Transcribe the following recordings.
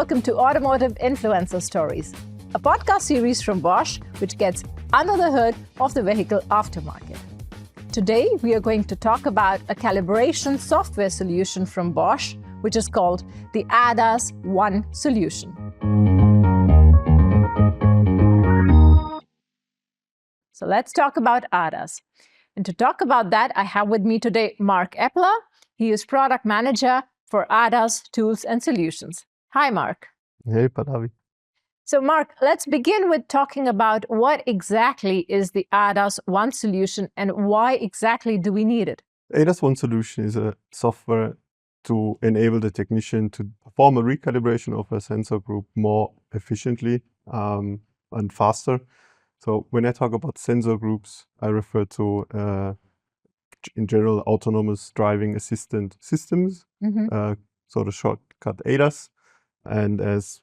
welcome to Automotive Influencer Stories, a podcast series from Bosch which gets under the hood of the vehicle aftermarket. Today, we are going to talk about a calibration software solution from Bosch, which is called the ADAS One solution. So let's talk about ADAS. And to talk about that, I have with me today Mark Eppler. He is Product Manager for ADAS Tools and Solutions. Hi, Mark. Hey, Padavi. So, Mark, let's begin with talking about what exactly is the ADAS One solution and why exactly do we need it? ADAS One solution is a software to enable the technician to perform a recalibration of a sensor group more efficiently and faster. So when I talk about sensor groups, I refer to, in general, autonomous driving assistant systems, so the shortcut ADAS. And as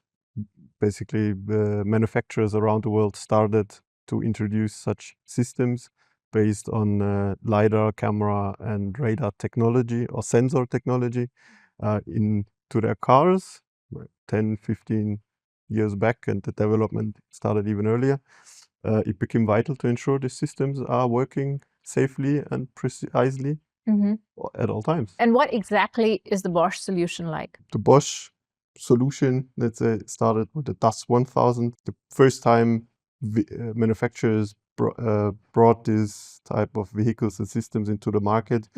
basically the manufacturers around the world started to introduce such systems based on LiDAR, camera, and radar technology or sensor technology into their cars 10, 15 years back, and the development started even earlier. It became vital to ensure the systems are working safely and precisely at all times. And what exactly is the Bosch solution like? The Bosch solution, let's say, started with the ADAS 1000. The first time manufacturers brought this type of vehicles and systems into the market.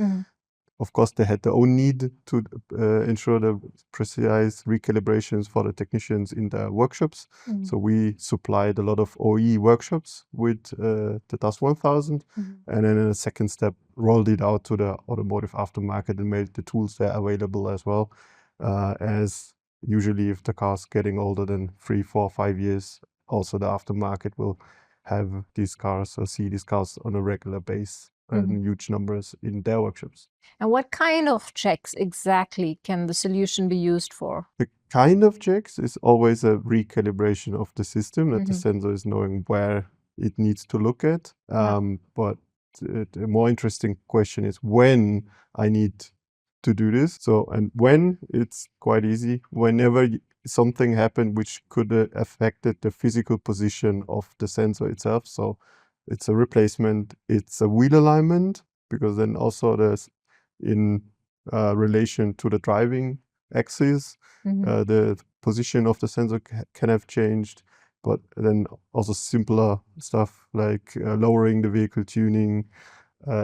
Of course, they had their own need to ensure the precise recalibrations for the technicians in their workshops. So we supplied a lot of OE workshops with the ADAS 1000, and then in a second step rolled it out to the automotive aftermarket and made the tools there available as well. As usually, if the car's getting older than 3, 4, 5 years, also the aftermarket will have these cars or see these cars on a regular basis and huge numbers in their workshops. And what kind of checks exactly can the solution be used for? The kind of checks is always a recalibration of the system, that the sensor is knowing where it needs to look at. But the more interesting question is when I need to do this. So, and when, it's quite easy. Whenever something happened which could have affected the physical position of the sensor itself. So it's a replacement, it's a wheel alignment, because then also there's in relation to the driving axis, the position of the sensor can have changed, but then also simpler stuff like lowering the vehicle tuning,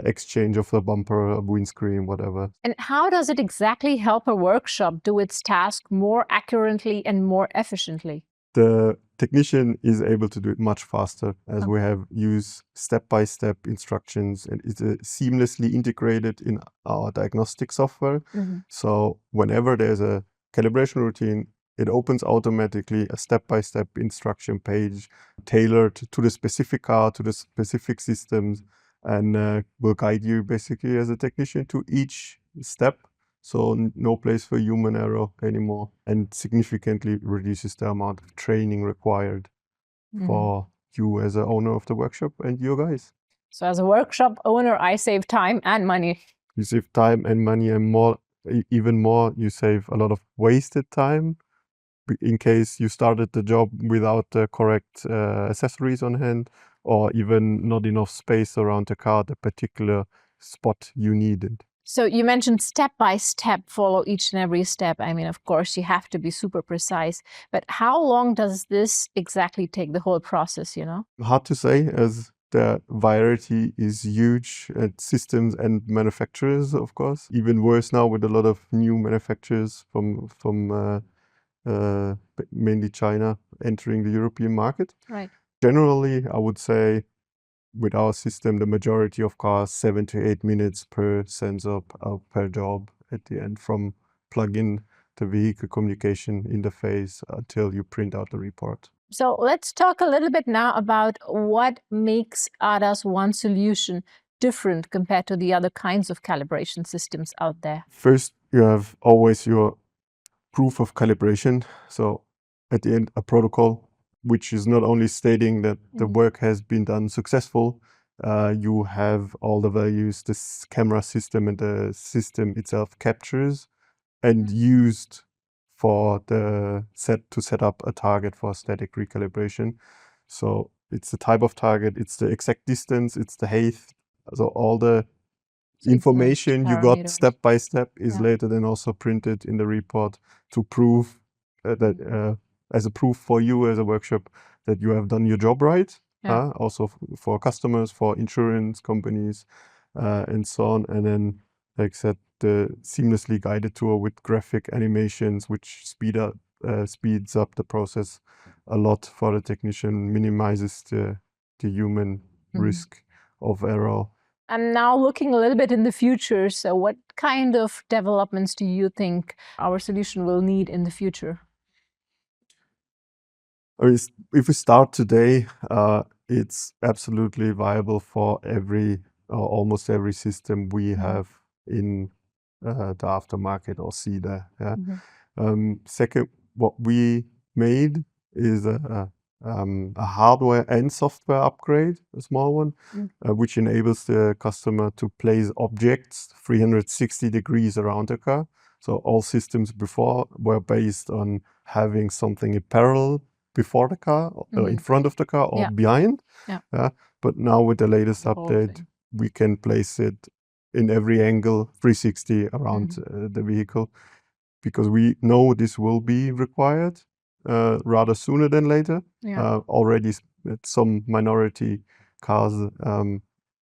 exchange of the bumper, a windscreen, whatever. And how does it exactly help a workshop do its task more accurately and more efficiently? The technician is able to do it much faster, as we have used step-by-step instructions, and it's seamlessly integrated in our diagnostic software. So whenever there's a calibration routine, it opens automatically a step-by-step instruction page tailored to the specific car, to the specific systems, and will guide you basically as a technician to each step. So no place for human error anymore, and significantly reduces the amount of training required for you as an owner of the workshop and your guys. So as a workshop owner, I save time and money. You save time and money, and more, even more, you save a lot of wasted time in case you started the job without the correct accessories on hand, or even not enough space around the car, the particular spot you needed. So you mentioned step by step, follow each and every step. I mean, of course, you have to be super precise. But how long does this exactly take, the whole process, you know? Hard to say, as the variety is huge at systems and manufacturers, of course. Even worse now with a lot of new manufacturers from mainly China entering the European market. Right. Generally, I would say with our system, the majority of cars, 7 to 8 minutes per sensor per job at the end, from plug in the vehicle communication interface until you print out the report. So let's talk a little bit now about what makes ADAS One solution different compared to the other kinds of calibration systems out there. First, you have always your proof of calibration. So at the end, a protocol which is not only stating that the work has been done successful, you have all the values this camera system and the system itself captures and used to set up a target for static recalibration. So it's the type of target, it's the exact distance, it's the height. So all the information you got step by step is later then also printed in the report to prove that as a proof for you as a workshop that you have done your job right. Also for customers, for insurance companies, and so on. And then, like I said, the seamlessly guided tour with graphic animations, which speeds up the process a lot for the technician, minimizes the human risk of error. I'm now looking a little bit in the future. So what kind of developments do you think our solution will need in the future? If we start today, it's absolutely viable for almost every system we have in the aftermarket or see there. Second, what we made is a hardware and software upgrade, a small one, which enables the customer to place objects 360 degrees around the car. So all systems before were based on having something in parallel before the car, in front of the car, or behind. But now with the latest update, we can place it in every angle, 360 around the vehicle, because we know this will be required rather sooner than later. Already at some minority cars,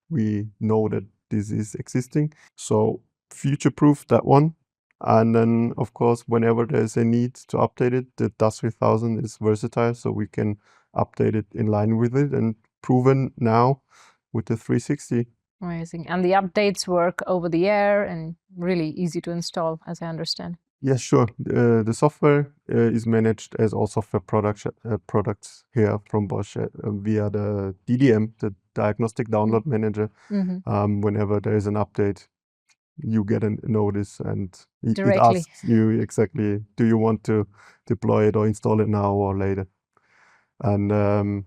we know that this is existing. So future-proof that one. And then, of course, whenever there's a need to update it, the DAS 3000 is versatile, so we can update it in line with it, and proven now with the 360. Amazing. And the updates work over the air and really easy to install, as I understand. Yes, sure. The software is managed as all software products here from Bosch via the DDM, the Diagnostic Download Manager. Whenever there is an update, you get a notice and it asks you exactly, do you want to deploy it or install it now or later? And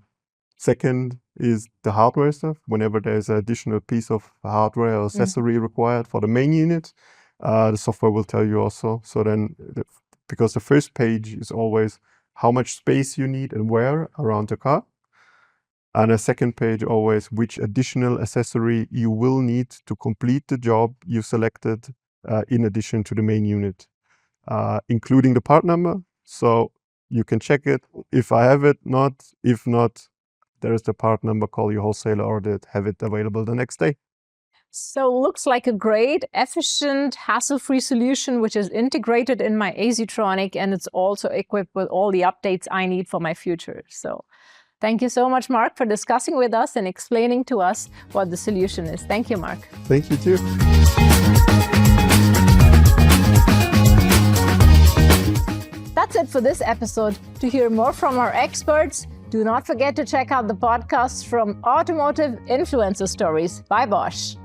second is the hardware stuff. Whenever there's an additional piece of hardware or accessory required for the main unit, the software will tell you also. So then, because the first page is always how much space you need and where around the car. And a second page always which additional accessory you will need to complete the job you selected in addition to the main unit, including the part number. So you can check it. If I have it, not. If not, there is the part number, call your wholesaler or have it available the next day. So looks like a great, efficient, hassle-free solution which is integrated in my AZtronic, and it's also equipped with all the updates I need for my future. So thank you so much, Mark, for discussing with us and explaining to us what the solution is. Thank you, Mark. Thank you, too. That's it for this episode. To hear more from our experts, do not forget to check out the podcasts from Automotive Influencer Stories by Bosch.